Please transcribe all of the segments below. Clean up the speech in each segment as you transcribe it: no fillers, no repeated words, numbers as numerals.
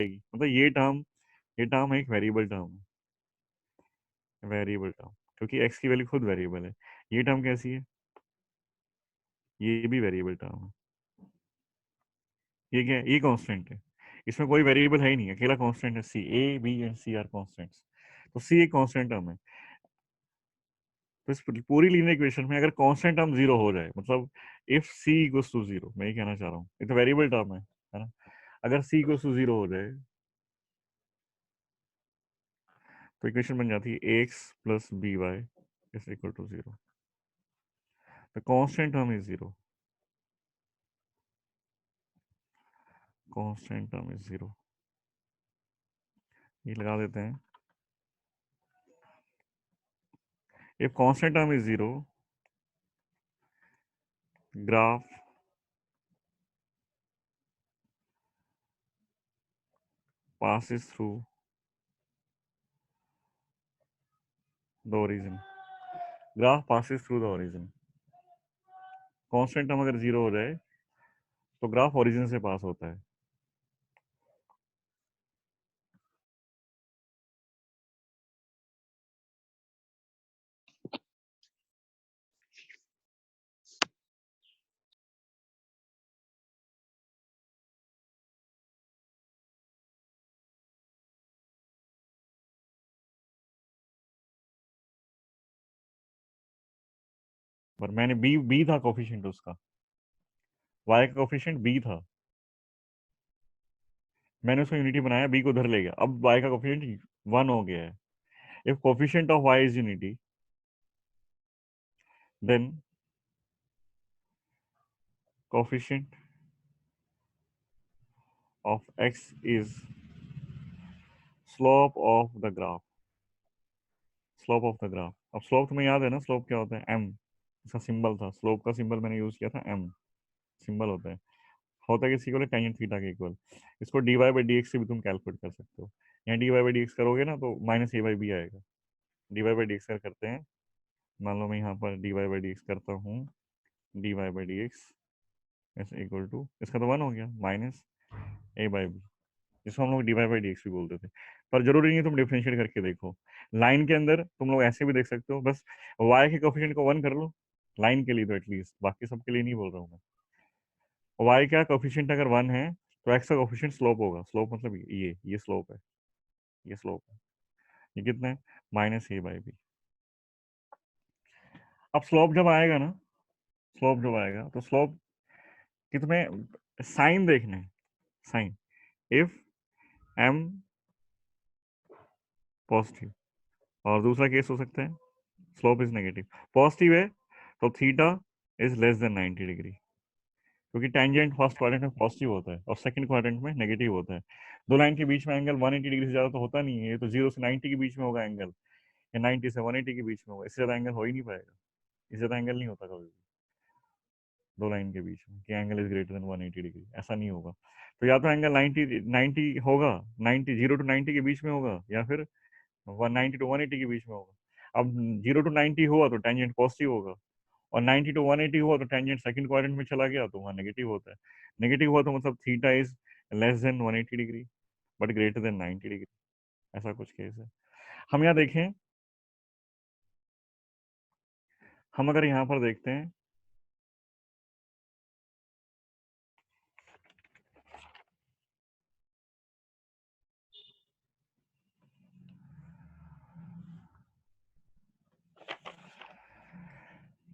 मतलब ये टर्म एक वेरिएबल टर्म है, वेरिएबल टर्म, क्योंकि एक्स की वैल्यू खुद वेरिएबल है। ये टर्म कैसी है? ये भी वेरिएबल टर्म है। ये क्या है? ये कांस्टेंट है, इसमें कोई वेरिएबल है ही नहीं, अकेला कांस्टेंट है C. A B and C are constants, तो सी एक कांस्टेंट टर्म है। तो इस पूरी लीनियर इक्वेशन में अगर कांस्टेंट टर्म जीरो हो जाए, मतलब if C equals to zero, मैं ये कहना चाह रहा हूँ, ये तो वेरिएबल टर्म है ना। अगर सी इक्वल्स टू जीरो हो जाए तो इक्वेशन बन जाती है A X plus B Y is equal to zero. The constant term is zero, constant term is zero. ये लगा देते हैं, if constant term is zero, graph passes through the origin, graph passes through the origin। Constant term अगर zero हो जाए तो graph origin से पास होता है। पर मैंने बी बी था कोफिशिएंट उसका, वाई का कोफिशिएंट बी था, मैंने उसको यूनिटी बनाया, बी को उधर ले गया, अब वाई का कोफिशिएंट वन हो गया है। If coefficient of Y is unity, then coefficient of X is slope of the graph, slope of the graph. अब स्लोप तुम्हें याद है ना, स्लोप क्या होता है? एम, इसका सिंबल था, स्लोप का सिंबल मैंने यूज किया था एम, सिंबल होता है किसी को टेंजेंट थीटा के इक्वल। इसको D Y by D X से भी तुम कैलकुलेट कर सकते हो। यहाँ D Y by D X करोगे ना तो माइनस ए बाई बी आएगा। D Y by D X करते हैं, मान लो मैं यहाँ पर D Y by D X करता हूँ, D Y by D X is equal to, इसका तो वन हो गया, माइनस ए बाई बी, जिसको हम लोग D Y by D X भी बोलते थे। पर जरूरी नहीं है तुम डिफरेंशिएट करके देखो, लाइन के अंदर तुम लोग ऐसे भी देख सकते हो, बस वाई के कोफिशिएंट को वन कर लो लाइन के लिए तो एटलीस्ट, बाकी सबके लिए नहीं बोल रहा हूँ मैं। वाई का कोफिशिएंट अगर वन है तो एक्स का कोफिशिएंट स्लोप होगा, स्लोप मतलब ये स्लोप है, ये स्लोप है, ये कितना है? Minus A by B. अब स्लोप जब आएगा ना, स्लोप जब आएगा तो स्लोप कि तुम्हें साइन देखना है, साइन। इफ एम पॉजिटिव, और दूसरा केस हो सकता है स्लोप इज नेगेटिव, पॉजिटिव है तो theta is less than 90 degree, क्योंकि टेंजेंट फर्स्ट क्वाड्रेंट में पॉजिटिव होता है और सेकंड क्वाड्रेंट में नेगेटिव होता है। दो लाइन के बीच में एंगल 180 डिग्री से ज़्यादा तो होता नहीं है, ये तो 0 से 90 के बीच में होगा एंगल, या 90 से 180 के बीच में होगा, इससे ज़्यादा एंगल हो ही नहीं पाएगा, इससे ज़्यादा एंगल नहीं होता कभी भी दो लाइन के बीच में कि angle is greater than 180 degree, ऐसा नहीं होगा। तो या तो एंगल 90 होगा, 90 0 टू 90 के बीच में होगा, या फिर 190 टू 180 के बीच में होगा। अब 0 टू 90 हुआ तो टेंजेंट पॉजिटिव होगा, और 90 टू 180 हुआ तो टेंजेंट सेकंड क्वाड्रेंट में चला गया तो वहाँ नेगेटिव होता है। नेगेटिव हुआ तो मतलब theta is less than 180 degree but greater than 90 degree, ऐसा कुछ केस है। हम यहाँ देखें, हम अगर यहाँ पर देखते हैं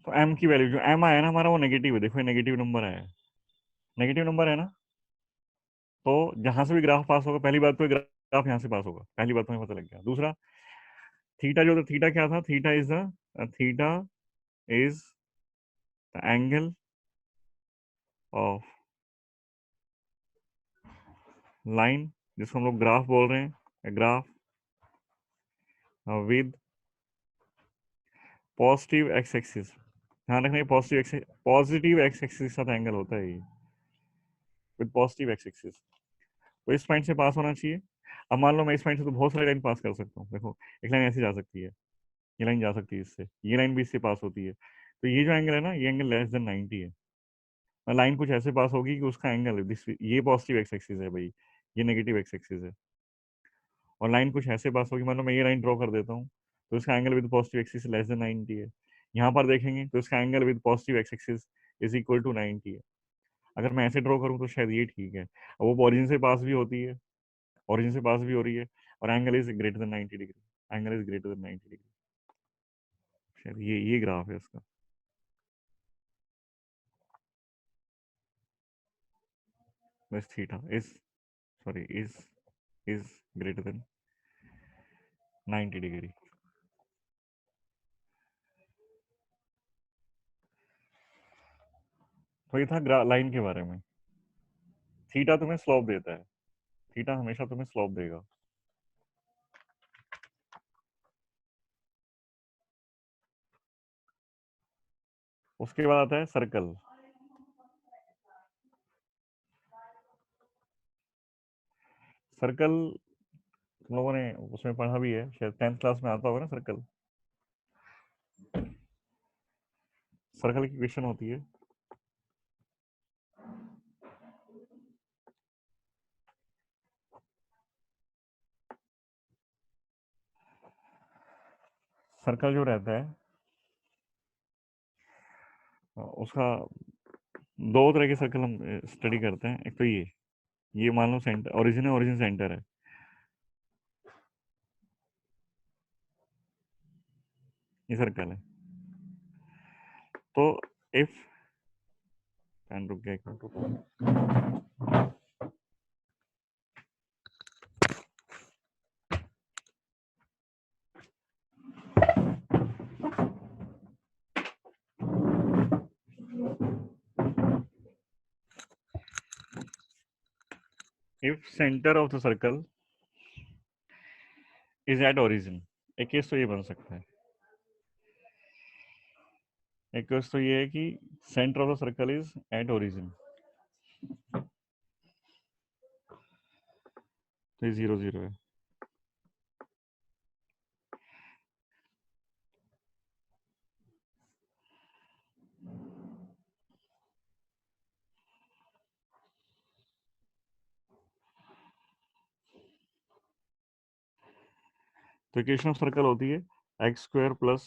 तो एम की वैल्यू जो एम आया ना हमारा वो नेगेटिव है, देखो ये नेगेटिव नंबर आया है, नेगेटिव नंबर है ना। तो जहां से भी ग्राफ पास होगा, पहली बात तो ग्राफ यहाँ से पास होगा, पहली बात तो हमें पता लग गया। दूसरा, थीटा जो था, थीटा क्या था? Theta is the angle of line, जिसको हम लोग ग्राफ बोल रहे हैं, graph with positive X axis, ध्यान रखना पॉजिटिव एक्स एक्सिस के साथ एंगल होता है ये, विद पॉजिटिव एक्स एक्सिस। तो इस पॉइंट से पास होना चाहिए। अब मान लो मैं इस पॉइंट से तो बहुत सारी लाइन पास कर सकता हूँ, देखो एक लाइन ऐसे जा सकती है, ये लाइन जा सकती है इससे, ये लाइन भी इससे पास होती है, तो ये जो एंगल है ना, ये एंगल लेस देन 90 है। लाइन कुछ ऐसे पास होगी कि उसका एंगल, ये पॉजिटिव एक्स एक्सिस है भाई, ये नेगेटिव एक्स एक्सिस है, और लाइन कुछ ऐसे पास होगी, मान लो मैं ये लाइन ड्रॉ कर देता हूँ, तो इसका angle with positive axis less than 90 है। यहाँ पर देखेंगे तो इसका angle with positive X axis is equal to 90 है। अगर मैं ऐसे ड्रॉ करूँ तो शायद ये ठीक है, और वो ओरिजिन से पास भी होती है, ओरिजिन से पास भी हो रही है, और angle is greater than 90 degree, angle is greater than 90 degree. शायद ये ग्राफ है इसका। बस theta is, sorry is greater than 90 degree. तो ये था लाइन के बारे में। थीटा तुम्हें स्लोप देता है, थीटा हमेशा तुम्हें स्लोप देगा। उसके बाद आता है सर्कल। सर्कल तुम लोगों ने उसमें पढ़ा भी है शायद, 10th क्लास में आता होगा ना सर्कल। सर्कल की इक्वेशन होती है, सर्कल जो रहता है उसका दो तरह के सर्कल हम स्टडी करते हैं। एक तो ये मान लो सेंटर ओरिजिन है, ओरिजिन सेंटर है, ये सर्कल है। तो इफ पेन रुक गया, एक मिनट रुको। If centre of the circle is at origin, एक केस तो ये बन सकता है, एक केस तो ये है कि centre of the circle is at origin, तो ये 0 0 है। तो इक्वेशन ऑफ सर्कल होती है x square plus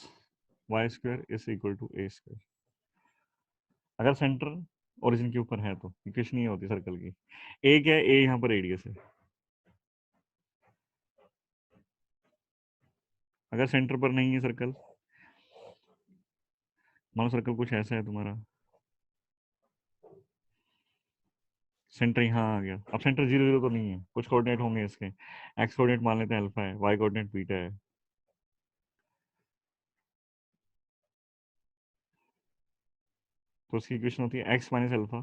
Y square is equal to A square. अगर सेंटर ओरिजिन के ऊपर है तो इक्वेशन ये होती है सर्कल की। ए क्या है, ए यहाँ पर रेडियस है। अगर सेंटर पर नहीं है सर्कल, मानो सर्कल कुछ ऐसा है तुम्हारा, सेंटर यहाँ आ गया, अब सेंटर 0 0 तो नहीं है, कुछ कोऑर्डिनेट होंगे इसके। एक्स कोऑर्डिनेट मान लेते हैं अल्फा है, वाई कोऑर्डिनेट बीटा है, तो उसकी इक्वेशन होती है एक्स माइनस अल्फा,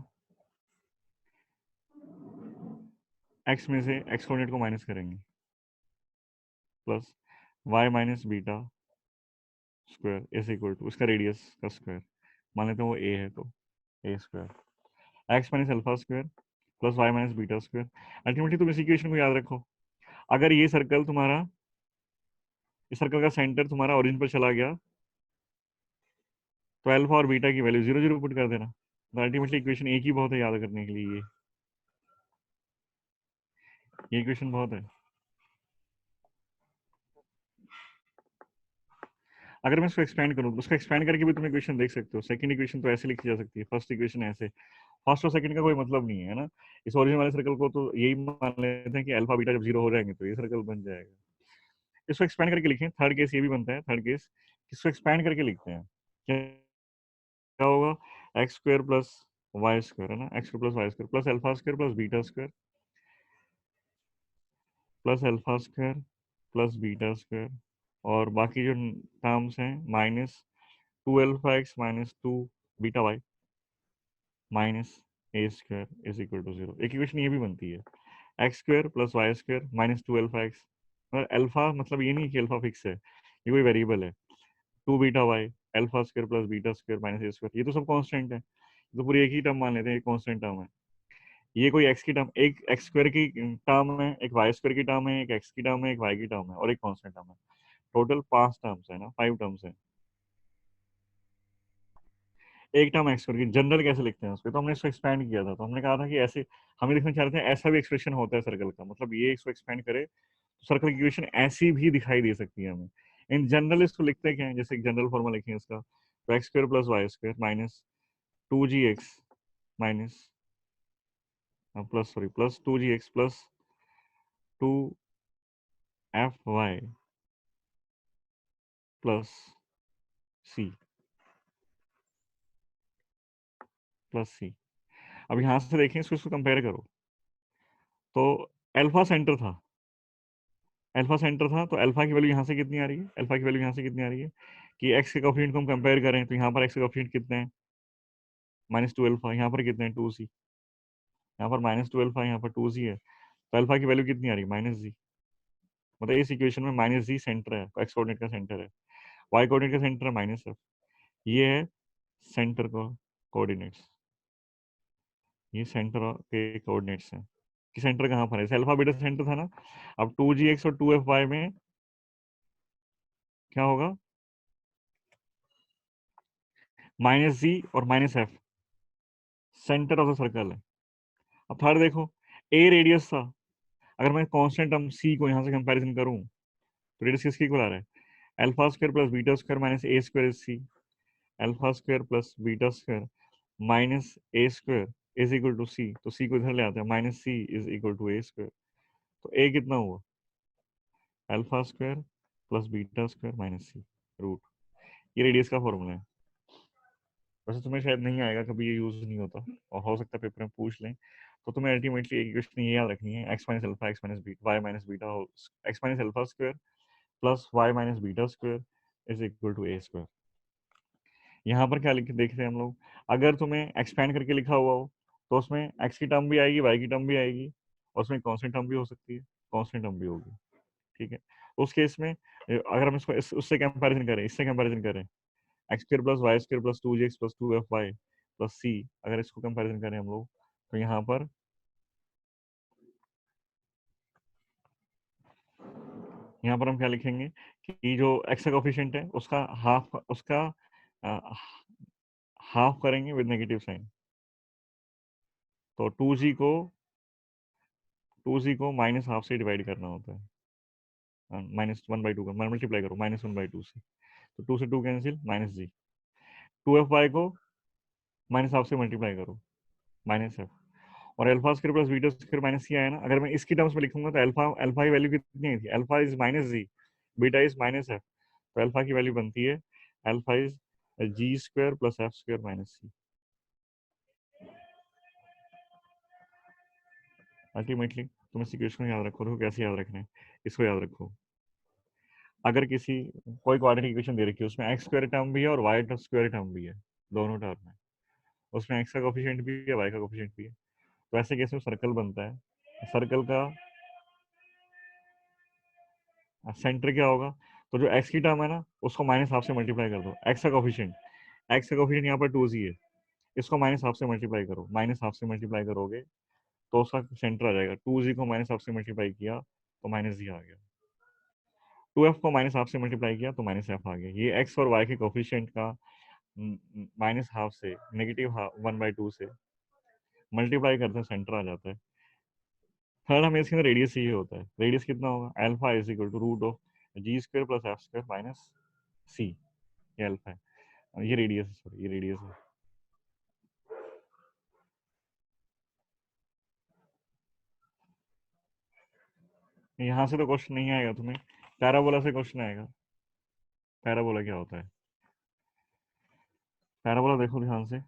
एक्स में से एक्स कोऑर्डिनेट को माइनस करेंगे, plus Y minus beta square is equal to उसका रेडियस का स्क्वायर, मान लेते हैं वो ए है तो A square, X minus alpha square plus Y minus beta square. Ultimately तुम इस इक्वेशन को याद रखो। अगर ये सर्कल तुम्हारा, इस सर्कल का सेंटर तुम्हारा ओरिजिन पर चला गया, तो अल्फा और बीटा की वैल्यू 0 0 पुट कर देना, तो अल्टीमेटली इक्वेशन एक ही बहुत है याद करने के लिए, ये इक्वेशन बहुत है। अगर मैं इसको एक्सपेंड करूँ तो उसको एक्सपेंड करके भी तुम इक्वेशन देख सकते हो। सेकंड इक्वेशन तो ऐसे लिखी जा सकती है, फर्स्ट इक्वेशन ऐसे, फर्स्ट और सेकंड का कोई मतलब नहीं है ना। इस ओरिजिन वाले सर्कल को तो यही मान लेते हैं कि अल्फा बीटा जब 0 हो जाएंगे तो ये सर्कल बन जाएगा। इसको एक्सपेंड करके लिखें, थर्ड केस ये भी बनता है, थर्ड केस इसको एक्सपेंड करके लिखते हैं, क्या होगा, X square plus Y square है ना, X square plus Y square plus alpha square plus beta square plus alpha square plus beta square, और बाकी जो टर्म्स हैं minus 2 alpha x minus 2 beta Y minus A square is equal to 0। एक equation ये भी बनती है, x square plus Y square minus 2 alpha X, alpha मतलब ये नहीं कि अल्फा फिक्स है, ये कोई वेरिएबल है, 2 beta Y alpha square plus beta square minus A square, ये तो सब कांस्टेंट है, तो पूरी एक ही टर्म मान लेते हैं, एक कांस्टेंट टर्म है। ये कोई एक्स की टर्म, एक एक्स स्क्वायर की टर्म है, एक वाई स्क्वायर की टर्म है, एक एक्स की टर्म है, एक वाई की टर्म है, और एक कांस्टेंट टर्म है। टोटल 5 टर्म्स है ना, 5 टर्म्स है। एक टर्म एक्स स्क्वायर की जनरल कैसे लिखते हैं उसको, तो हमने इसको एक्सपेंड किया था, तो हमने कहा था कि ऐसे हमें लिखना चाह रहे थे ऐसा भी एक्सप्रेशन होता है सर्कल का, मतलब ये इसको एक्सपेंड करे तो सर्कल की इक्वेशन ऐसी भी दिखाई दे सकती है हमें। इन जनरल इसको लिखते क्या है, जैसे एक जनरल फॉर्मूला लिखेंगे इसका, तो x square plus Y square minus 2gx minus plus sorry plus 2gx plus 2fy plus C plus C. अब यहां से देखें इसको कंपेयर करो, तो अल्फा सेंटर था, अल्फा सेंटर था, तो अल्फा की वैल्यू यहाँ से कितनी आ रही है, अल्फा की वैल्यू यहाँ से कितनी आ रही है कि एक्स के कोफिशिएंट को हम कंपेयर करें, तो यहाँ पर एक्स के कोफिशिएंट कितने हैं, -2 अल्फा, यहाँ पर कितने हैं 2c, यहाँ पर -2 अल्फा, यहाँ पर 2c है, तो अल्फा की वैल्यू कितनी आ रही है -g, मतलब इस इक्वेशन में -g सेंटर है, एक्स कोऑर्डिनेट का सेंटर है, वाई कोऑर्डिनेट का सेंटर है -f, ये है सेंटर का कोऑर्डिनेट्स, ये सेंटर के कोऑर्डिनेट्स हैं कि सेंटर कहाँ पर है, अल्फा बीटा सेंटर था ना। अब 2gx और 2fy में क्या होगा, -g और -f centre of the circle है। अब थर्ड देखो, ए रेडियस था, अगर मैं कांस्टेंट टर्म सी को यहाँ से कंपैरिजन करूँ, तो रेडियस किसकी इक्वल आ रहा है, alpha square plus beta square minus A square is C, alpha square plus beta square minus A square is equal to C, तो सी को इधर ले आते हैं, minus C is equal to A square, तो ए कितना हुआ, alpha square plus beta square minus C root, ये रेडियस का फॉर्मूला है। वैसे तुम्हें शायद नहीं आएगा, कभी ये यूज नहीं होता, और हो सकता है पेपर में पूछ लें, तो तुम्हें अल्टीमेटली एक इक्वेशन ये याद रखनी है, X minus alpha x minus beta Y minus beta X minus alpha square plus Y minus beta square is equal to A square. यहाँ पर क्या लिख देखते हैं हम लोग, अगर तुम्हें एक्सपैंड करके लिखा हुआ हो, तो उसमें एक्स की टर्म भी आएगी, वाई की टर्म भी आएगी, और उसमें कॉन्स्टेंट टर्म भी हो सकती है, कॉन्स्टेंट टर्म भी होगी, ठीक है। उस केस में अगर हम इसको उससे कंपैरिजन करें, इससे कंपैरिजन करें, X square plus Y square plus 2gx plus 2fy plus C, अगर इसको कंपैरिजन करें हम लोग, तो यहाँ पर हम क्या लिखेंगे कि जो एक्स का कोफिशिएंट है उसका हाफ, उसका हाफ करेंगे विद नेगेटिव साइन, तो 2g को माइनस हाफ से डिवाइड करना होता है, -1/2 का मल्टीप्लाई करो -1/2 से, तो 2 से 2 कैंसिल -g, 2fy को माइनस हाफ से मल्टीप्लाई करो -f, और alpha square plus beta square minus C आया ना, अगर मैं इसकी टर्म्स में लिखूंगा तो अल्फा अल्फा की वैल्यू कितनी आई थी, alpha is -g, beta is -f, तो अल्फा की वैल्यू बनती है alpha is g square plus f square minus C. Ultimately तुम इस इक्वेशन को याद रखो, देखो कैसे याद रखना है, इसको याद रखो, अगर किसी कोई क्वाड्रेटिक इक्वेशन दे रखी है, उसमें एक्स स्क्वायर टर्म भी है और वाई स्क्वायर टर्म भी है, दोनों टर्म है, उसमें एक्स का कोफिशिएंट भी है, वाई का कोफिशिएंट भी है, तो ऐसे केस में सर्कल बनता है, सर्कल का सेंटर क्या होगा, तो जो एक्स की टर्म है ना उसको माइनस हाफ से मल्टीप्लाई कर दो, एक्स का कोफिशिएंट यहाँ पर 2g है, इसको माइनस हाफ से मल्टीप्लाई करो, माइनस हाफ से मल्टीप्लाई करोगे तो उसका सेंटर आ जाएगा, 2g को माइनस हाफ से मल्टीप्लाई किया तो -g आ गया, 2f को माइनस हाफ से मल्टीप्लाई किया तो -f आ गया, ये एक्स और वाई के कोफिशिएंट का माइनस हाफ से नेगेटिव 1/2 से मल्टीप्लाई करते हैं, सेंटर आ जाता है। थर्ड हमें इसके अंदर रेडियस चाहिए होता है, रेडियस कितना होगा, alpha is equal to root of G square plus F square minus C, ये अल्फा है, ये रेडियस है, सॉरी ये रेडियस है। यहाँ से तो क्वेश्चन नहीं आएगा तुम्हें, पैराबोला से क्वेश्चन आएगा। पैराबोला क्या होता है, पैराबोला देखो ध्यान से,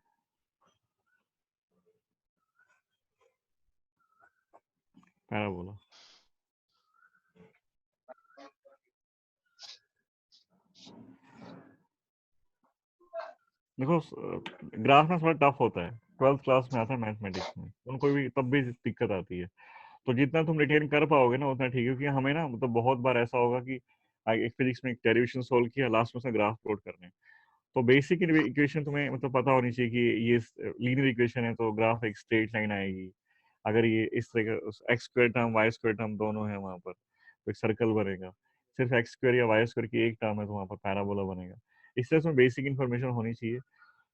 पैराबोला देखो, ग्राफ में थोड़ा टफ होता है, 12th क्लास में आता है मैथमेटिक्स में, उनको भी तब भी दिक्कत आती है, तो जितना तुम रिटेन कर पाओगे ना उतना ठीक है, क्योंकि हमें ना मतलब बहुत बार ऐसा होगा कि एक फिजिक्स में एक डेरिवेशन सोल्व किया, लास्ट में उसका ग्राफ प्लॉट करने, तो बेसिक इक्वेशन तुम्हें मतलब पता होनी चाहिए कि ये लीनियर इक्वेशन है तो ग्राफ एक स्ट्रेट लाइन आएगी, अगर ये इस तरह का x square term y square term दोनों है वहां पर तो एक सर्कल बनेगा, सिर्फ एक्स स्क्वायर या वाई स्क्वायर की एक टर्म है तो वहां पर पैराबोला बनेगा, इसलिए उसमें बेसिक इन्फॉर्मेशन होनी चाहिए।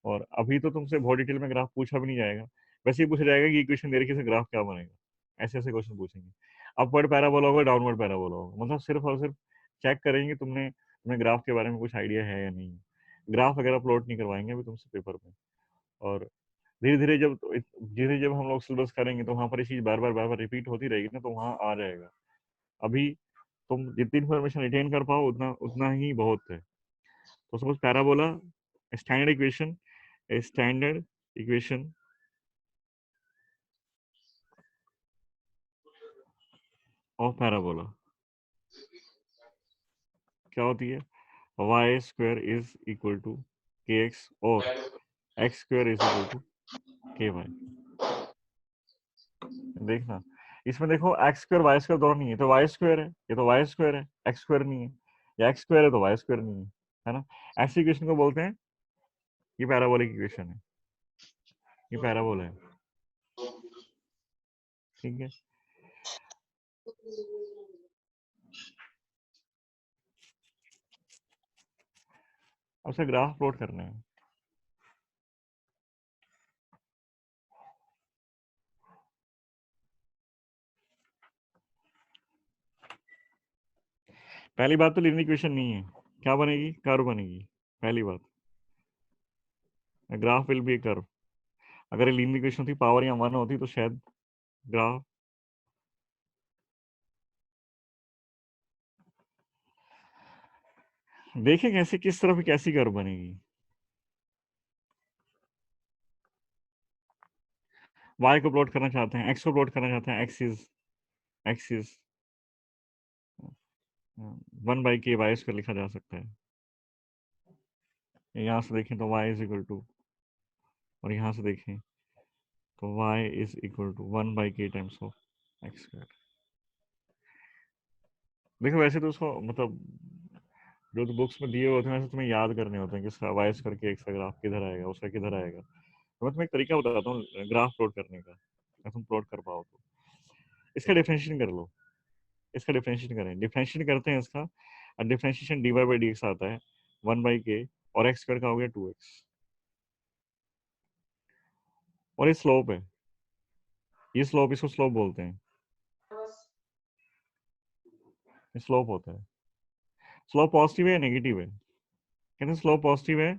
और अभी तो तुमसे बहुत डिटेल में ग्राफ पूछा भी नहीं जाएगा, वैसे ही पूछा जाएगा कि इक्वेशन दे रखी है ग्राफ क्या बनेगा, ऐसे ऐसे क्वेश्चन पूछेंगे। अपवर्ड पैराबोला होगा, डाउनवर्ड पैराबोला होगा, मतलब सिर्फ और सिर्फ चेक करेंगे तुम्हें ग्राफ के बारे में कुछ आइडिया है या नहीं। ग्राफ वगैरह प्लॉट नहीं करवाएंगे अभी तुमसे पेपर में। और धीरे धीरे जब हम लोग सिलेबस करेंगे तो वहां पर ये चीज बार बार रिपीट होती रहेगी ना, तो वहां आ जाएगा। अभी तुम जितनी इन्फॉर्मेशन रिटेन कर पाओ उतना उतना ही बहुत है। तो suppose parabola, standard equation, standard equation of parabola क्या होती है? Y square is equal to k x और x square is equal to k y. देखना, इसमें देखो एक्स स्क्वायर वाई स्क्वायर दोनों नहीं है, तो वाई स्क्वायर है, ये तो वाई स्क्वायर है, एक्स स्क्वायर नहीं है, या एक्स स्क्वायर है तो वाई स्क्वायर नहीं है ना। ऐसी इक्वेशन को बोलते हैं, ये पैराबोलिक इक्वेशन है, ये पैराबोला है, ठीक है। अब उसे ग्राफ प्लॉट करना है। पहली बात तो लीनियर इक्वेशन नहीं है, क्या बनेगी? कर्व बनेगी, पहली बात। Graph will be curve. अगर ये लीनियर इक्वेशन थी, पावर या 1 होती तो शायद ग्राफ, देखें कैसे किस तरफ कैसी कर्व बनेगी। y को प्लॉट करना चाहते हैं, x को प्लॉट करना चाहते हैं, x is 1/k y square लिखा जा सकता है। यहाँ से देखें तो y इज इक्वल टू, और यहाँ से देखें तो y is equal to 1/k times of x square. देखो वैसे तो उसको मतलब जो तो बुक्स में दिए होते हैं वैसे तुम्हें याद करने होते हैं कि इसका वाई स्क्वायर के एक्स का ग्राफ किधर आएगा, उसका किधर आएगा। तो मैं तुम्हें एक तरीका बताता हूँ ग्राफ प्लॉट करने का, अगर तुम प्लॉट कर पाओ तो। इसका डिफरेंशिएशन कर लो, इसका डिफरेंशिएशन करें, डिफरेंशिएशन करते हैं इसका, और differentiation d Y by D x आता है 1/k, और एक्स स्क्वायर का हो गया 2x, और ये स्लोप है, ये स्लोप, इसको स्लोप बोलते हैं, ये स्लोप होता है। स्लोप पॉजिटिव है या नेगेटिव है? कहते हैं स्लोप पॉजिटिव है,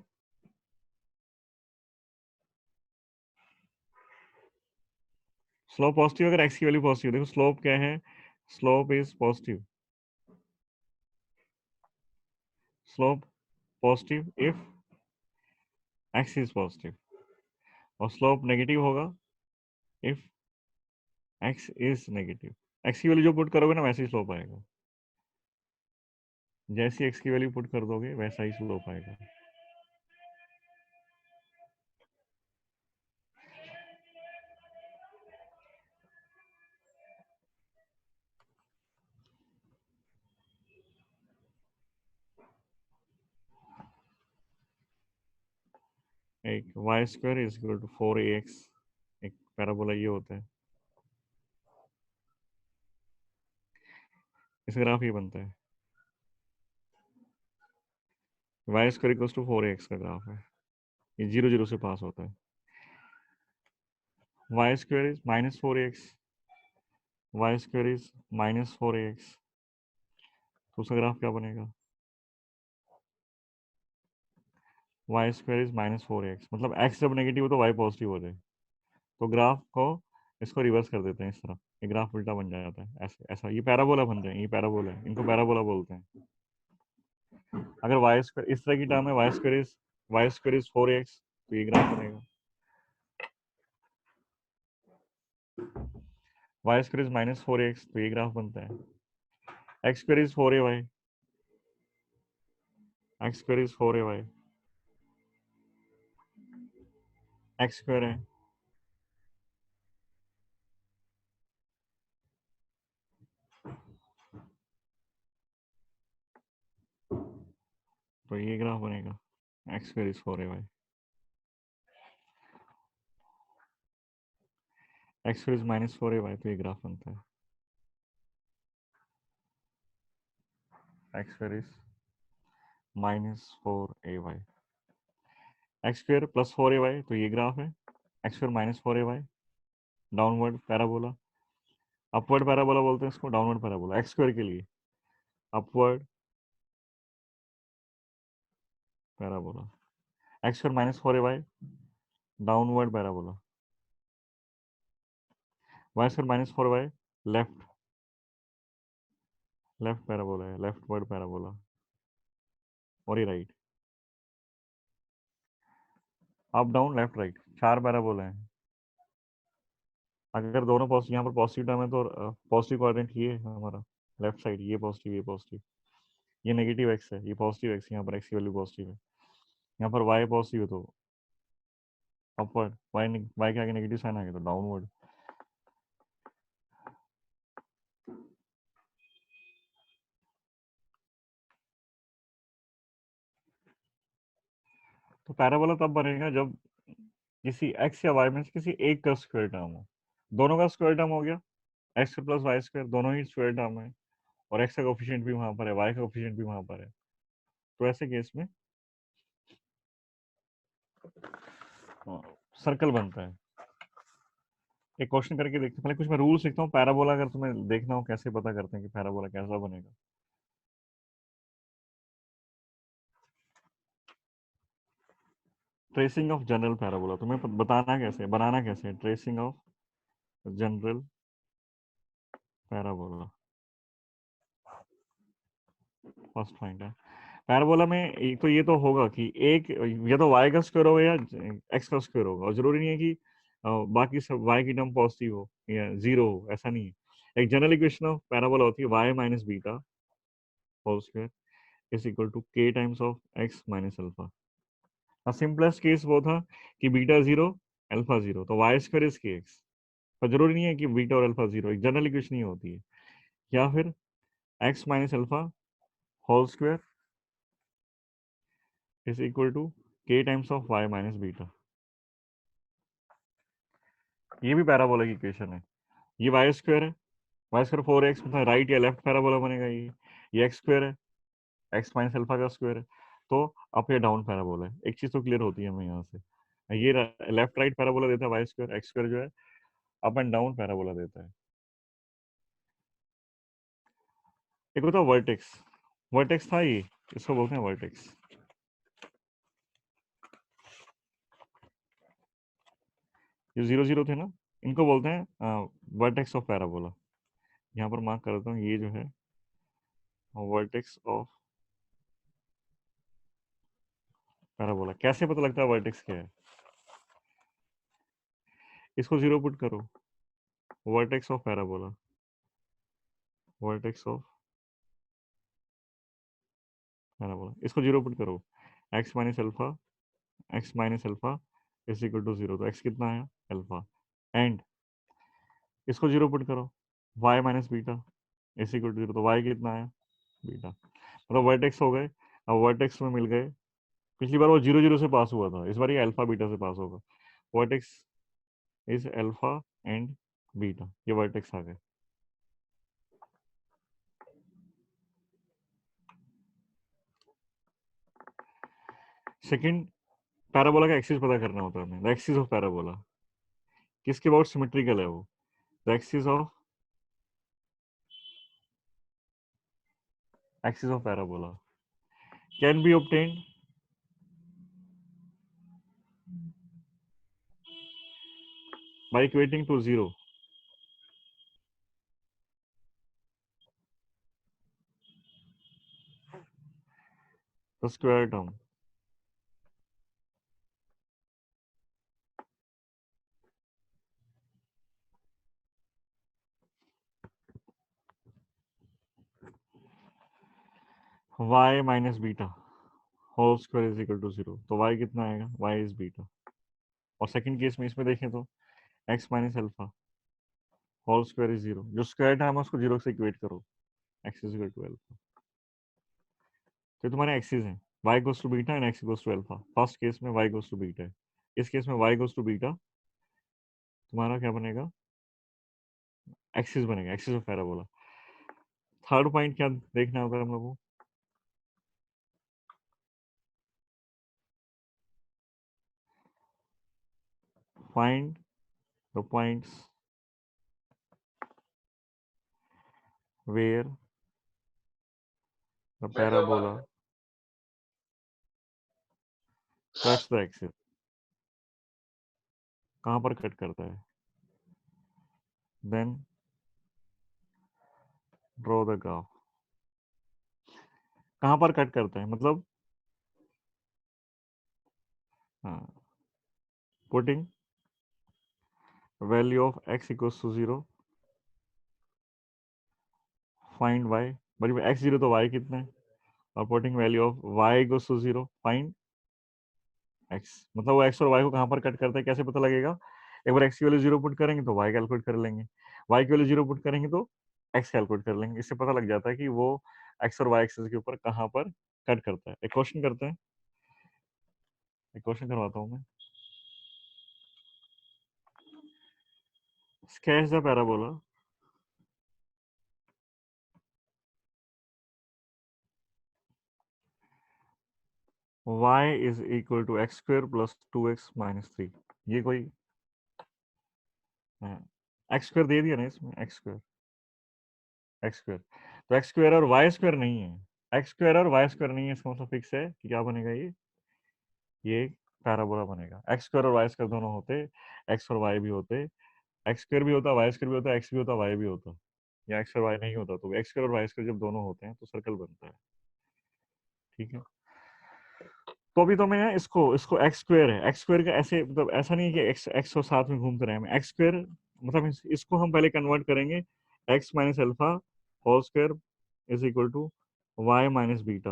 स्लोप पॉजिटिव अगर एक्स की वैल्यू पॉजिटिव, देखो स्लोप क्या है, slope is positive, slope positive if x is positive, और स्लोप नेगेटिव होगा if x is negative. X की वैल्यू जो पुट करोगे ना वैसे ही स्लोप आएगा, जैसी एक्स की वैल्यू पुट कर दोगे वैसा ही स्लोप आएगा। एक y square is equal to 4ax, एक पैराबोला ये होता है, इसका ग्राफ ये बनता है, y square equal to 4ax का ग्राफ है, ये 0 0 से पास होता है। Y square is -4ax, y square is -4ax, तो उसका ग्राफ क्या बनेगा? वाई स्क्वायर इज -4ax, मतलब एक्स जब नेगेटिव हो तो वाई पॉजिटिव हो जाए, तो ग्राफ को इसको रिवर्स कर देते हैं इस तरह, ये ग्राफ उल्टा बन जाता है, ऐसे ऐसा, ये पैराबोला बन जाए, ये पैराबोला है, इनको पैराबोला बोलते हैं। अगर वाई स्क्वायर इस तरह की टर्म है, वाई स्क्वायर इज 4ax, तो ये ग्राफ बनेगा, वाई स्क्वायर इज -4ax, तो ये ग्राफ बनता है। X square is 4ay, x square is 4ay, x square है, तो ये ग्राफ बनेगा, x square is 4ay, x square is -4ay, तो ये ग्राफ बनता है, x square is -4ay। X square plus 4ay, तो ये ग्राफ है x square minus 4ay, downward parabola. Upward parabola बोलते हैं इसको, डाउनवर्ड पैराबोला एक्स स्क्वायर के लिए, upward parabola. X square minus 4ay, downward parabola. Y square minus 4y, left left parabola है, left word parabola. और ये right, up down left right, 4 parabola है। अगर दोनों पॉजिटिव, यहाँ पर पॉजिटिव टर्म है तो पॉजिटिव कोऑर्डिनेट ये है हमारा लेफ्ट साइड, ये पॉजिटिव, ये पॉजिटिव, ये नेगेटिव एक्स है, ये पॉजिटिव एक्स, यहाँ पर एक्स की वैल्यू पॉजिटिव है, यहाँ पर वाई पॉजिटिव है तो अपवर्ड, वाई के आगे नेगेटिव साइन आ गया तो डाउनवर्ड। तो पैराबोला तब बनेगा जब किसी एक्स या वाई में से किसी एक का स्क्वायर टर्म हो। दोनों का स्क्वायर टर्म हो गया, एक्स प्लस वाई स्क्वायर, दोनों ही स्क्वायर टर्म है, और एक्स का कोफिशिएंट भी वहां पर है, वाई का कोफिशिएंट भी वहां पर है, तो ऐसे केस में सर्कल बनता है। एक क्वेश्चन करके देखते हैं, पहले कुछ मैं रूल्स लिखता हूँ पैराबोला, अगर तुम्हें देखना हो कैसे पता करते हैं कि पैराबोला कैसा बनेगा। ट्रेसिंग ऑफ जनरल पैराबोला, तुम्हें बताना कैसे, बनाना कैसे है tracing of general parabola. First point है पैराबोला में, एक तो ये तो होगा कि एक या तो y का स्क्वायर होगा या x का स्क्वायर होगा, और जरूरी नहीं है कि बाकी सब y की टर्म पॉजिटिव हो या जीरो हो, ऐसा नहीं है। एक जनरल इक्वेशन ऑफ पैराबोला होती है y minus beta whole square is equal to k times of x minus alpha. Simplest case वो था कि बीटा जीरो अल्फा जीरो, तो Y square is K X, पर जरूरी नहीं है कि बीटा और अल्फा जीरो, एक जनरल इक्वेशन ही होती है। या फिर X minus alpha whole square is equal to K times of Y minus beta, ये भी पैराबोला की इक्वेशन है। ये वाई स्क्वायर है, वाई स्क्वायर 4x, मतलब राइट या लेफ्ट पैराबोला बनेगा। ये एक्स स्क्वायर है, एक्स माइनस अल्फा का स्क्वायर है, तो अप या डाउन पैराबोला है। एक चीज तो क्लियर होती है हमें यहाँ से, ये लेफ्ट राइट पैराबोला देता है वाई स्क्वायर, एक्स स्क्वायर जो है अप एंड डाउन पैराबोला देता है। एक होता है वर्टेक्स, वर्टेक्स था ये, इसको बोलते हैं वर्टेक्स। ये जीरो जीरो थे ना, इनको बोलते हैं वर्टेक्स ऑफ पैराबोला। यहाँ पर मार्क कर देता हूँ, ये जो है वर्टेक्स ऑफ पैराबोला। कैसे पता लगता है वर्टेक्स क्या है, इसको जीरो पुट करो, vertex of parabola, vertex of parabola, इसको जीरो पुट करो, x minus alpha, x minus alpha is equal to zero, तो एक्स कितना आया अल्फा, एंड इसको जीरो पुट करो, y minus beta is equal to zero, तो y कितना आया बीटा, मतलब वर्टेक्स हो गए। अब वर्टेक्स में मिल गए, पिछली बार वो जीरो जीरो से पास हुआ था, इस बार ये अल्फा बीटा से पास होगा, vertex is alpha and beta, ये वर्टेक्स आ गए। सेकंड, पैराबोला का एक्सिस पता करना होता है हमें, द एक्सिस ऑफ पैराबोला किसके अबाउट सिमेट्रिकल है वो, the axis of parabola can be obtained by equating to zero the square term y minus beta whole square is equal to zero, तो y कितना आएगा, y इज बीटा। और second case में इसमें देखें तो x minus alpha whole square is zero, जो square term है उसको जीरो से इक्वेट करो, x is equal to alpha. तो तुम्हारे एक्सिस हैं y goes to beta and x goes to alpha, first case में y गोस टू बीटा है, इस केस में y गोस टू बीटा, तुम्हारा क्या बनेगा एक्सिस बनेगा, axis of parabola. Third point क्या देखना होगा हम लोगों को, find the points where the parabola cuts the axis. कहाँ पर कट करता है? Then draw the graph. कहाँ पर कट करता है मतलब putting value of x equals to 0, find y, बड़ी x 0 तो y कितना है, और putting value of y equals to 0, find x. मतलब वो x और y को कहाँ पर कट करता है कैसे पता लगेगा? एक बार x की वैल्यू 0 पुट करेंगे तो y कैलकुलेट कर लेंगे, y की वैल्यू 0 पुट करेंगे तो x कैलकुलेट कर लेंगे. इससे पता लग जाता है कि वो x और y एक्सिस के ऊपर कहाँ पर कट करता है. एक क्वेश्चन करते हैं, एक क्वेश्चन करवाता हूँ मैं. Sketch the parabola y is equal to x square plus 2x minus 3. ये कोई एक्स स्क्वायर दे दिया ना इसमें, एक्स स्क्वायर, एक्स स्क्वायर. तो एक्स स्क्वायर और वाई स्क्वायर नहीं है, एक्स स्क्वायर और वाई स्क्वायर नहीं है. इसका मतलब फिक्स है कि क्या बनेगा, ये पैराबोला बनेगा. एक्स स्क्वायर और वाई स्क्वायर दोनों होते, एक्स और वाई भी होते, एक्स स्क्वायर भी होता, वाई स्क्वायर भी होता, एक्स भी होता, वाई भी होता, या एक्स और वाई नहीं होता. तो एक्स स्क्वायर और वाई स्क्वायर जब दोनों होते हैं तो सर्कल बनता है. ठीक है. तो अभी तो मैं इसको इसको एक्स स्क्वायर है, एक्स स्क्वायर का ऐसे मतलब ऐसा नहीं है कि एक्स एक्स और साथ में घूमते रहे. एक्स स्क्वायर मतलब इसको हम पहले कन्वर्ट करेंगे, x minus alpha whole square is equal to y minus beta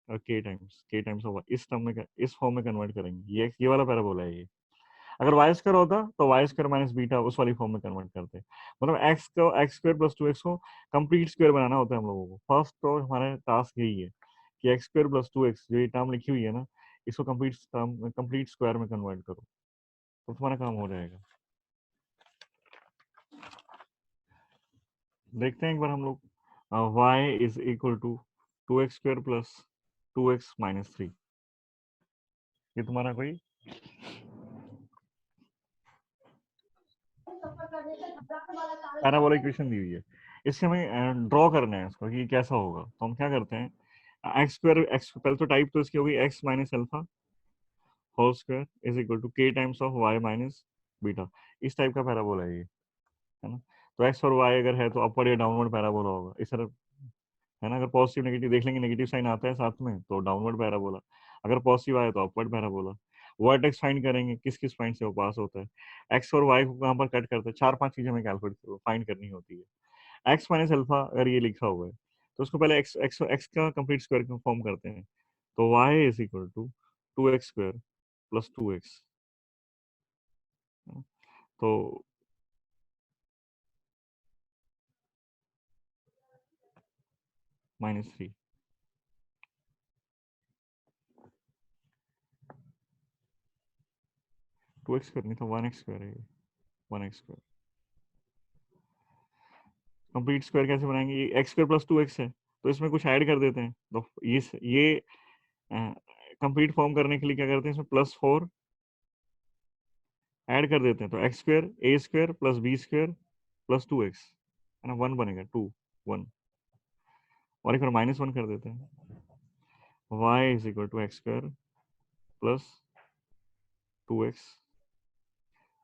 और के टाइम्स ऑफ इस टर्म में, इस फॉर्म में कन्वर्ट करेंगे. ये वाला पैराबोला है ये. अगर वाई स्क्वायर होता तो वाई स्क्वायर माइनस बीटा उस वाली फॉर्म में कन्वर्ट करते. मतलब एक्स को एक्स स्क्वायर प्लस 2x को कंप्लीट स्क्वायर बनाना होता है हम लोगों को. फर्स्ट तो हमारा टास्क यही है कि एक्स स्क्वायर प्लस 2x जो ये टर्म लिखी हुई है ना, इसको कंप्लीट स्क्वायर में कन्वर्ट करो तो तुम्हारा काम हो जाएगा. देखते हैं एक बार हम लोग. y is equal to 2x square plus 2x minus 3. ये तुम्हारा कोई पैराबोला इक्वेशन दी हुई है. इससे हमें ड्रॉ करना है इसको कि कैसा होगा. तो हम क्या करते हैं, एक्स स्क्वायर, एक्स पहले तो टाइप तो इसकी होगी X minus alpha whole square is equal to K times of Y minus beta. इस टाइप का पैराबोला है ये, है ना. तो एक्स और वाई अगर है तो अपवर्ड या डाउनवर्ड पैराबोला होगा इस तरह, है ना. अगर पॉजिटिव नेगेटिव देख लेंगे, नेगेटिव साइन आता है साथ में तो डाउनवर्ड पैराबोला, अगर पॉजिटिव आए तो अपवर्ड पैराबोला. वर्टेक्स फाइंड करेंगे किस किस पॉइंट से वो पास होता है. एक्स और वाई को कहाँ पर कट करता है, चार पांच चीजें हमें कैलकुलेट फाइंड करनी होती है. एक्स माइनस अल्फा अगर ये लिखा हुआ है तो उसको पहले एक्स एक्स एक्स का कंप्लीट स्क्वायर फॉर्म करते हैं. तो y is equal to 2x square plus 2x. तो माइनस 3. 2x स्क्वायर नहीं था, 1x स्क्वायर है ये, 1x स्क्वायर. कंप्लीट स्क्वायर कैसे बनाएंगे, ये एक्स स्क्वायर प्लस 2x है तो इसमें कुछ ऐड कर देते हैं. तो ये कंप्लीट फॉर्म करने के लिए क्या करते हैं, इसमें +4 ऐड कर देते हैं. तो x square A square plus B square plus 2x, है ना, 1 बनेगा, 1. और एक बार -1 कर देते हैं. y is equal to x square plus 2x.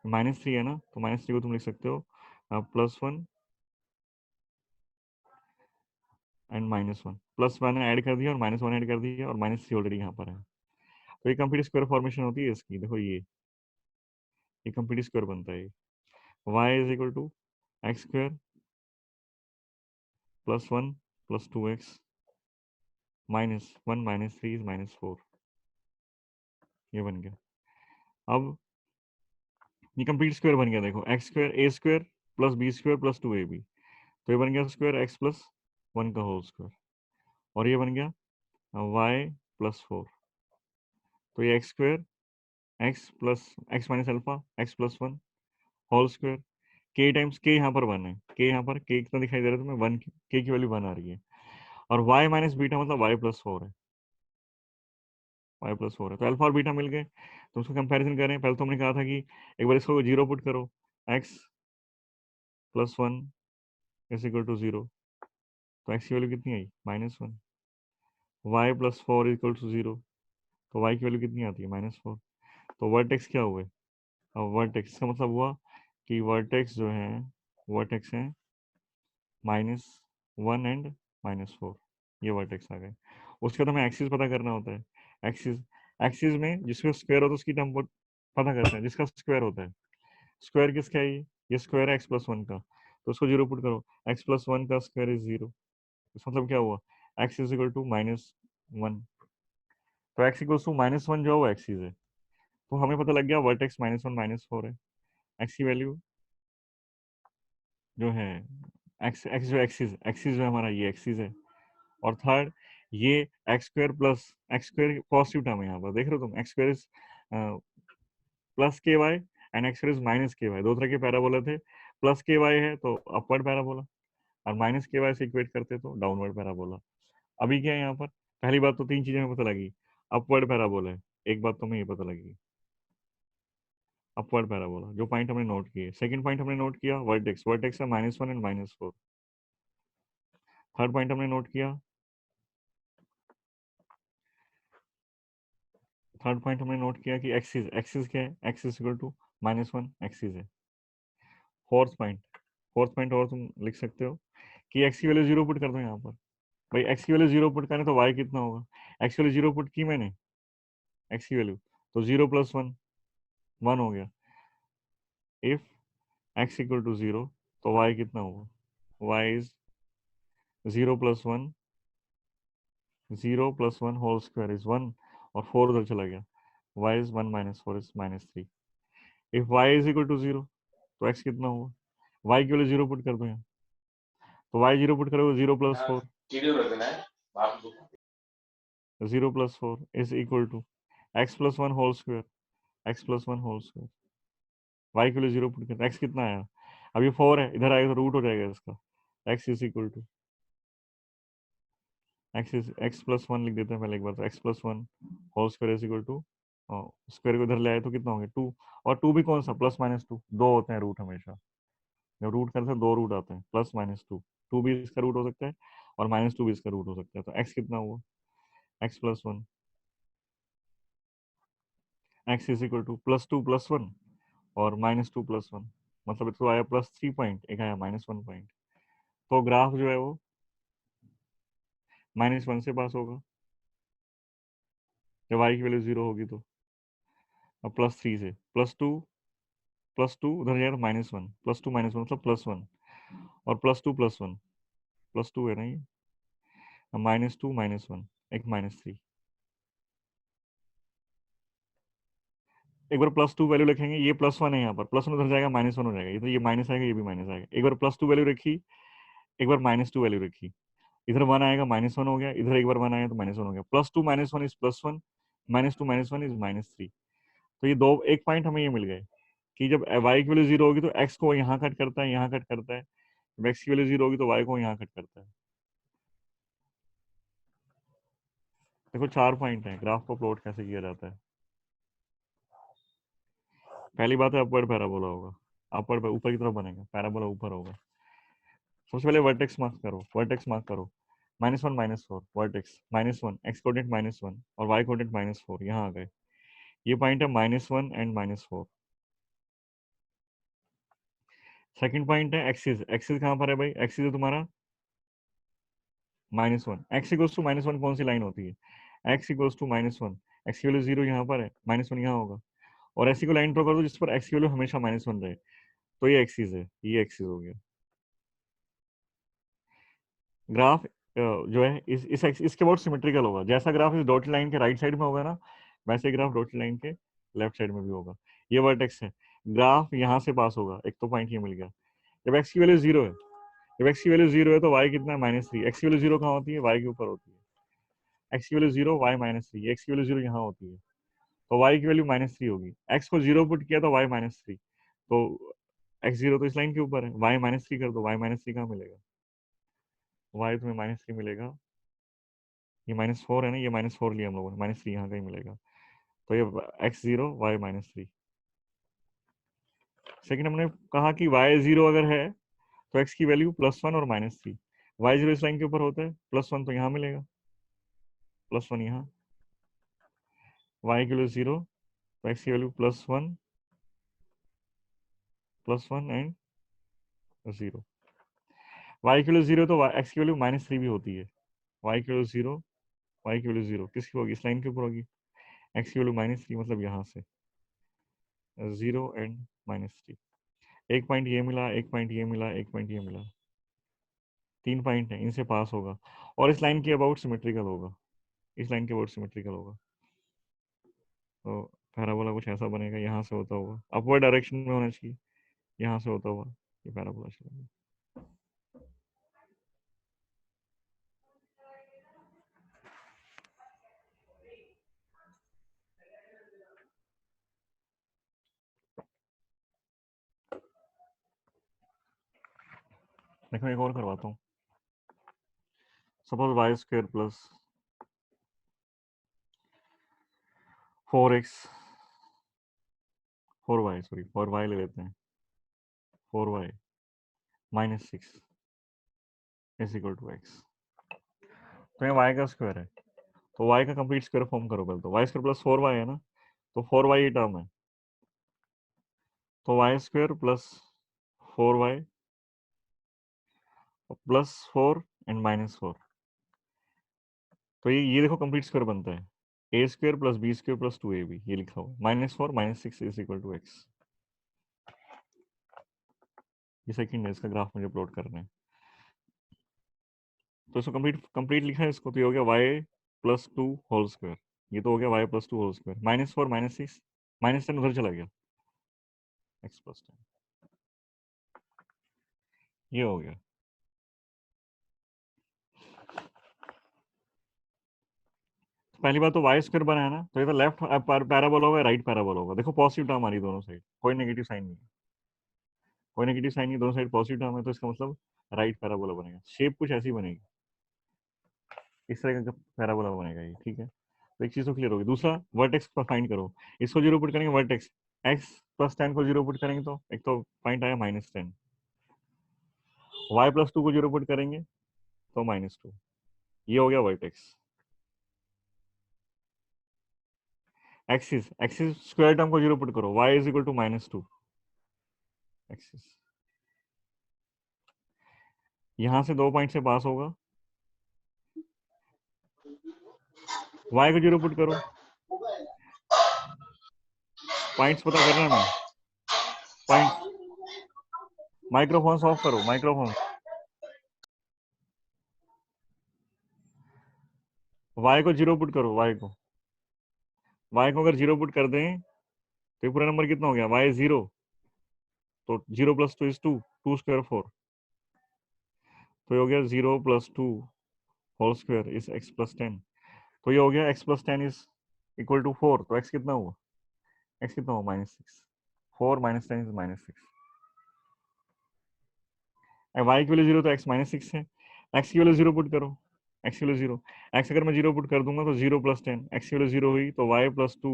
-3 है ना, तो -3 को तुम लिख सकते हो +1 एंड -1. +1 ऐड कर दिया और -1 ऐड कर दिया और -3 ऑलरेडी यहाँ पर है. तो ये कंप्लीट स्क्वायर फॉर्मेशन होती है इसकी. देखो ये कंप्लीट स्क्वायर बनता है. y is equal to x square +1 plus 2x -1 -3 is -4. ये बन गया. अब ये कंप्लीट स्क्वायर बन गया. देखो X square A square plus B square plus 2ab, तो ये बन गया स्क्वायर एक्स प्लस 1 का होल स्क्वायर. और ये बन गया y +4. तो ये x square x plus x minus alpha x plus 1 whole square. K times k यहाँ पर 1 है, के यहाँ पर के कितना दिखाई दे रहा है तुम्हें, 1. के की वैल्यू 1 आ रही है. और y माइनस बीटा मतलब y +4 है. फाइव प्लस फोर है, तो अल्फा और बीटा मिल गए। तो उसको कंपैरिजन करें, पहले तो हमने कहा था कि एक बार इसको जीरो पुट करो, X plus one is equal to zero, तो एक्स की वैल्यू कितनी आई minus one. Y plus four equal to zero, तो वाई की वैल्यू कितनी आती है माइनस फोर। तो वर्टेक्स क्या हुए, अब वर्टेक्स का मतलब हुआ कि वर्टेक्स जो है वर्टेक्स है minus one and minus four, ये वर्टेक्स आ गए। उसके बाद हमें एक्सिस पता करना होता है। एक्सिस, एक्सिस में जिसका स्क्वायर होता है उसकी टर्म पता करते हैं, जिसका स्क्वायर होता है। स्क्वायर किसका है, ये स्क्वायर है एक्स प्लस वन का, तो उसको जीरो पुट करो, एक्स प्लस वन का स्क्वायर इज जीरो। इसका मतलब क्या हुआ, X is equal to minus one. तो X equal to minus one जो है वो एक्सिस है। तो हमें पता लग गया vertex minus one minus four है। एक्स की वैल्यू जो है एक्स एक्स जो एक्सिस एक्सिस जो है हमारा ये एक्सिस है। और थर्ड ये x square plus x square positive term है यहाँ पर, देख रहे हो तुम, x square is plus k y and x square is minus k y. दो तरह के पैराबोला थे, प्लस के वाई है तो अपवर्ड पैराबोला, और माइनस के वाई से इक्वेट करते तो डाउनवर्ड पैराबोला। अभी क्या है यहाँ पर, पहली बात तो तीन चीजें हमें पता लगी, अपवर्ड पैराबोला है, एक बात तो हमें ये पता लगी अपवर्ड पैराबोला, जो पॉइंट हमने नोट किए। सेकंड पॉइंट हमने नोट किया वर्टेक्स, वर्टेक्स है minus one and minus four. Third point हमने नोट किया, थर्ड पॉइंट हमने नोट किया कि एक्सिस, एक्सिस क्या है, axis equal to minus one axis है। फोर्थ पॉइंट, फोर्थ पॉइंट और तुम लिख सकते हो कि एक्स की वैल्यू जीरो पुट कर दो यहाँ पर। भाई एक्स की वैल्यू जीरो पुट करें तो वाई कितना होगा, एक्स की वैल्यू जीरो पुट की मैंने, एक्स की वैल्यू तो जीरो प्लस वन, वन हो गया। If x equal to zero तो वाई कितना होगा, y is zero plus one, zero plus one whole square is one, और फोर उधर चला गया, y is one minus four is minus three. If y is equal to zero तो x कितना होगा, वाई की वैल्यू जीरो पुट कर दो यहाँ, तो वाई जीरो पुट करोगे zero plus four, zero plus four is equal to x plus one whole square, x plus one whole square. Y के लिए जीरो पुट करते एक्स कितना आया, अब ये फोर है, इधर आएगा तो रूट हो जाएगा इसका, x is equal to x is x plus one लिख देते हैं पहले एक बार, तो x plus one whole square is equal to, square को इधर ले आए तो कितना हो गया टू, और टू भी कौन सा प्लस माइनस टू, दो होते हैं रूट हमेशा, जब रूट करते हैं दो रूट आते हैं, प्लस माइनस टू, टू भी इसका रूट हो सकता है और माइनस टू भी इसका रूट हो सकता है। तो एक्स कितना हुआ, x plus one, x is equal to plus one और माइनस टू प्लस वन, मतलब एक तो आया प्लस थ्री पॉइंट, एक आया माइनस वन पॉइंट। तो ग्राफ जो है वो माइनस वन से पास होगा जब वाई की वैल्यू जीरो होगी तो, अब प्लस थ्री से प्लस टू उधर जाएगा minus one, plus two minus one मतलब प्लस वन, और प्लस वन, प्लस टू है ना ये, माइनस टू माइनस वन, एक माइनस थ्री। एक बार प्लस टू वैल्यू लिखेंगे, ये प्लस वन है यहाँ पर, प्लस वन उधर जाएगा माइनस वन हो जाएगा, इधर ये माइनस आएगा ये भी माइनस आएगा। एक बार प्लस टू वैल्यू रखी, एक बार माइनस टू वैल्यू रखी, इधर वन आएगा माइनस वन हो गया, इधर एक बार वन आएगा तो माइनस वन हो गया, plus two minus one is plus one, minus two minus one is minus three. तो ये दो एक पॉइंट हमें ये मिल गए कि जब वाई की वैल्यू जीरो होगी तो एक्स को यहाँ कट करता है, यहाँ कट करता है, जब एक्स की वैल्यू जीरो होगी तो वाई को यहाँ कट करता है। देखो चार पॉइंट है, ग्राफ को प्लॉट कैसे किया जाता है। पहली बात है अपवर्ड पैराबोला होगा, अपवर्ड ऊपर की तरफ बनेगा, पैराबोला ऊपर होगा। सबसे पहले वर्टेक्स मार्क करो, वर्टेक्स मार्क करो, minus one minus four, vertex minus one, x coordinate minus one और वाई कोऑर्डिनेट माइनस फोर, यहाँ आ गए। ये पॉइंट है minus one and minus four. Second point है एक्सिस, एक्सिस कहाँ पर है भाई, एक्सिस है तुम्हारा minus one, x equals to minus one कौन सी लाइन होती है, x equals to minus one, x की वैल्यू जीरो यहाँ पर है, माइनस वन यहाँ होगा, और ऐसी को लाइन ड्रॉ कर दो जिस पर एक्स की वैल्यू हमेशा माइनस वन रहे, तो ये एक्सिस है, ये एक्सिस हो गया। ग्राफ जो है इसके बहुत सिमेट्रिकल होगा, जैसा ग्राफ इस डॉटेड लाइन के राइट साइड में होगा ना, वैसे ग्राफ डॉटेड लाइन के लेफ्ट साइड में भी होगा। ये वर्टेक्स है, ग्राफ यहाँ से पास होगा, एक तो पॉइंट ये मिल गया। जब एक्स की वैल्यू जीरो है, जब एक्स की वैल्यू जीरो है तो वाई कितना है माइनस थ्री, एक्स की वैल्यू जीरो कहाँ होती है, वाई के ऊपर होती है, एक्स की value zero y minus three, x की वैल्यू जीरो यहाँ होती है, तो वाई की वैल्यू माइनस थ्री होगी। एक्स को जीरो पुट किया तो वाई माइनस थ्री, तो एक्स जीरो तो इस लाइन के ऊपर है, वाई माइनस थ्री कर दो, वाई माइनस थ्री कहाँ मिलेगा, वाई तुम्हें माइनस थ्री मिलेगा ये -4 है ना, ये -4 लिया हम लोगों ने, -3 यहाँ कहीं मिलेगा, तो ये x0 y -3। सेकंड हमने कहा कि y0 अगर है तो x की वैल्यू +1 और -3, y0 इस लाइन के ऊपर होता है, +1 तो यहाँ मिलेगा, +1 यहाँ, y की वैल्यू 0 तो x की वैल्यू +1 एंड 0, y की वैल्यू 0 तो x की वैल्यू -3 भी होती है, y की वैल्यू 0, y की वैल्यू 0 किसकी होगी, इस लाइन के ऊपर होगी, x की वैल्यू -3 मतलब यहाँ से 0 एंड -3। एक पॉइंट ये मिला, एक पॉइंट ये मिला, एक पॉइंट ये मिला, 3 पॉइंट है, इनसे पास होगा और इस लाइन के अबाउट सिमेट्रिकल होगा, इस लाइन के अबाउट सिमेट्रिकल होगा। तो पैराबोला कुछ ऐसा बनेगा, यहाँ से होता हुआ अपवर्ड डायरेक्शन में होना चाहिए, यहाँ से होता हुआ ये पैराबोला चलेगा। देखो एक और करवाता हूँ, suppose y square plus 4x 4y, sorry 4y ले लेते हैं, 4y -6 is equal to x। तो ये y का स्क्वायर है, तो y का कंप्लीट स्क्वायर फॉर्म करो पहले, तो y स्क्वायर प्लस 4y है ना, तो 4y ही टर्म है, तो y square plus 4y plus 4 and -4, तो ये देखो कंप्लीट स्क्वायर बनता है, A square plus B square plus 2ab, ये लिखा हुआ -4 -6 इज इक्वल टू x। ये सेकंड है, इसका ग्राफ मुझे प्लॉट करना है, तो इसको कंप्लीट कंप्लीट लिखा है इसको, तो ये हो गया y प्लस 2 होल स्क्वायर, ये तो हो गया y प्लस 2 होल स्क्वायर, -4 -6 -10 उधर चला गया, x प्लस 10, ये हो गया। पहली बात तो वाई स्क्वायर बना है ना, तो ये तो लेफ्ट पैराबोला होगा, राइट पैराबोला होगा, देखो पॉजिटिव टर्म आ रही दोनों साइड, कोई नेगेटिव साइन नहीं है, कोई नेगेटिव साइन नहीं, दोनों साइड पॉजिटिव टर्म है, तो इसका मतलब राइट पैराबोला बनेगा, शेप कुछ ऐसी बनेगी, इस तरह का पैराबोला बनेगा ये, ठीक है। तो एक चीज तो क्लियर होगी। दूसरा, वर्टेक्स फाइंड करो, इसको जीरो पुट करेंगे, वर्टेक्स एक्स प्लस 10 को जीरो पुट करेंगे तो एक तो पॉइंट आया -10, वाई प्लस 2 को जीरो पुट करेंगे तो -2, ये हो गया वर्टेक्स। एक्सिस एक्सिस स्क्वायर टर्म को जीरो पुट करो, y is equal to -2, axis यहां से 2 पॉइंट से पास होगा, y को जीरो पुट करो, पॉइंट्स पता करना मैं, पॉइंट, माइक्रोफोन ऑफ करो, माइक्रोफोन, y को जीरो पुट करो, y को अगर जीरो पुट कर दें तो पूरा नंबर कितना हो गया, y 0, तो 0 प्लस 2 इज 2, 2 स्क्वायर 4, तो ये हो गया 0 plus 2 whole square is x plus 10, तो ये हो गया x plus 10 is equal to 4, तो x कितना हुआ, x कितना हुआ -6, 4 -10 इज -6, y की वैल्यू 0 तो x -6 है, x की वैल्यू 0 पुट करो, x की वैल्यू 0, x अगर मैं 0 पुट कर दूंगा तो 0 प्लस 10, x की वैल्यू 0 हुई तो y plus 2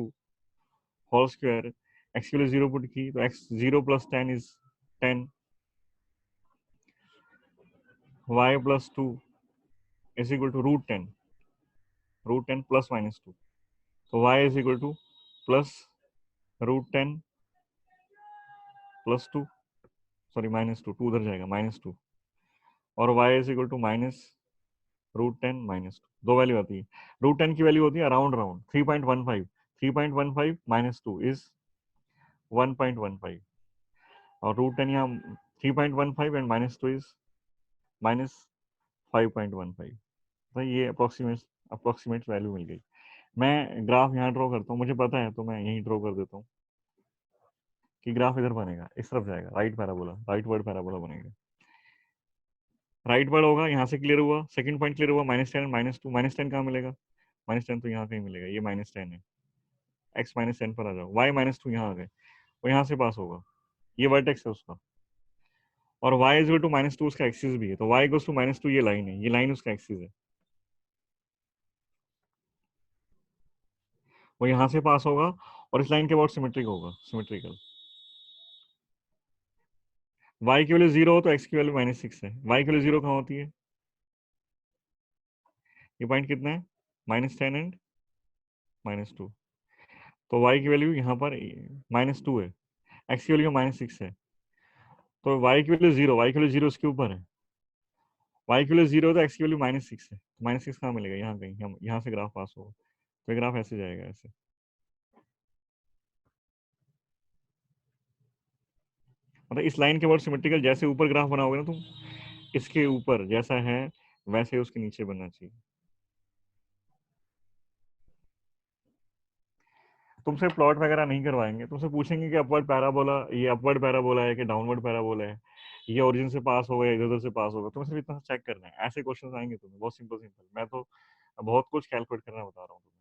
whole square, x की वैल्यू 0 पुट की तो x 0 plus 10 is 10, y plus 2 is equal to √10 plus -2, तो y is equal to plus √10 plus 2, sorry -2, 2 उधर जाएगा -2, और y इज इक्वल टू -√10 -2, दो वैल्यू आती है, √10 की वैल्यू होती है अराउंड राउंड 3.15, 3.15 -2 इज 1.15, और √10 यहाँ 3.15 एंड -2 इज -5.15, तो ये अप्रोक्सीमेट वैल्यू मिल गई। मैं ग्राफ यहाँ ड्रॉ करता हूँ, मुझे पता है तो मैं यहीं ड्रॉ कर देता हूँ कि ग्राफ इधर बनेगा, इस तरफ जाएगा, right parabola, right word parabola बनेगा, राइट वर्ड होगा, यहाँ से क्लियर हुआ, सेकंड पॉइंट क्लियर हुआ, -10 -2, -10 कहाँ मिलेगा, -10 तो यहाँ कहीं मिलेगा, ये -10 है, x -10 पर आ जाओ, y -2 यहाँ आ गए, वो यहाँ से पास होगा, ये वर्टेक्स है उसका, और y इज टू -2 उसका एक्सिस भी है, तो y गोस टू -2, ये लाइन है, ये लाइन उसका एक्सिस है, वो यहाँ से पास होगा और इस लाइन के अबाउट सिमेट्रिक होगा, सिमेट्रिकल। y की वैल्यू 0 हो तो x की वैल्यू -6 है। y की वैल्यू 0 कहाँ होती है? ये पॉइंट कितना है? -10 एंड -2। तो y की वैल्यू यहाँ पर -2 है, x की वैल्यू -6 है। तो y की वैल्यू 0, y की वैल्यू 0 इसके ऊपर है। y की वैल्यू 0 है तो x की वैल्यू -6 है। -6 कहाँ मिलेगा? यहाँ कहीं, हम यहाँ से ग्राफ पास होगा। तो ग्राफ ऐसे जाएगा, ऐसे। मतलब इस लाइन के वर्ड सिमेट्रिकल, जैसे ऊपर ग्राफ बनाओगे ना तुम, इसके ऊपर जैसा है वैसे उसके नीचे बनना चाहिए। तुमसे प्लॉट वगैरह नहीं करवाएंगे, तुमसे पूछेंगे कि अपवर्ड पैराबोला, ये अपवर्ड पैराबोला है कि डाउनवर्ड पैराबोला है, ये ओरिजिन से पास होगा या इधर उधर से पास होगा, तुम्हें सिर्फ इतना चेक करना है। ऐसे क्वेश्चन आएंगे तुम्हें, बहुत सिंपल सिंपल। मैं तो बहुत कुछ कैलकुलेट करना बता रहा हूँ तुम्हें।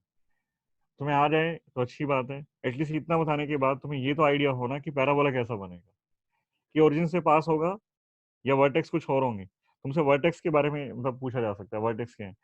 तुम्हें आ जाए तो अच्छी बात है। एटलीस्ट इतना बताने के बाद तुम्हें ये तो आइडिया हो ना कि पैराबोला कैसा बनेगा, कि ओरिजिन से पास होगा या वर्टेक्स कुछ और होंगे। तुमसे वर्टेक्स के बारे में मतलब पूछा जा सकता है, वर्टेक्स क्या है।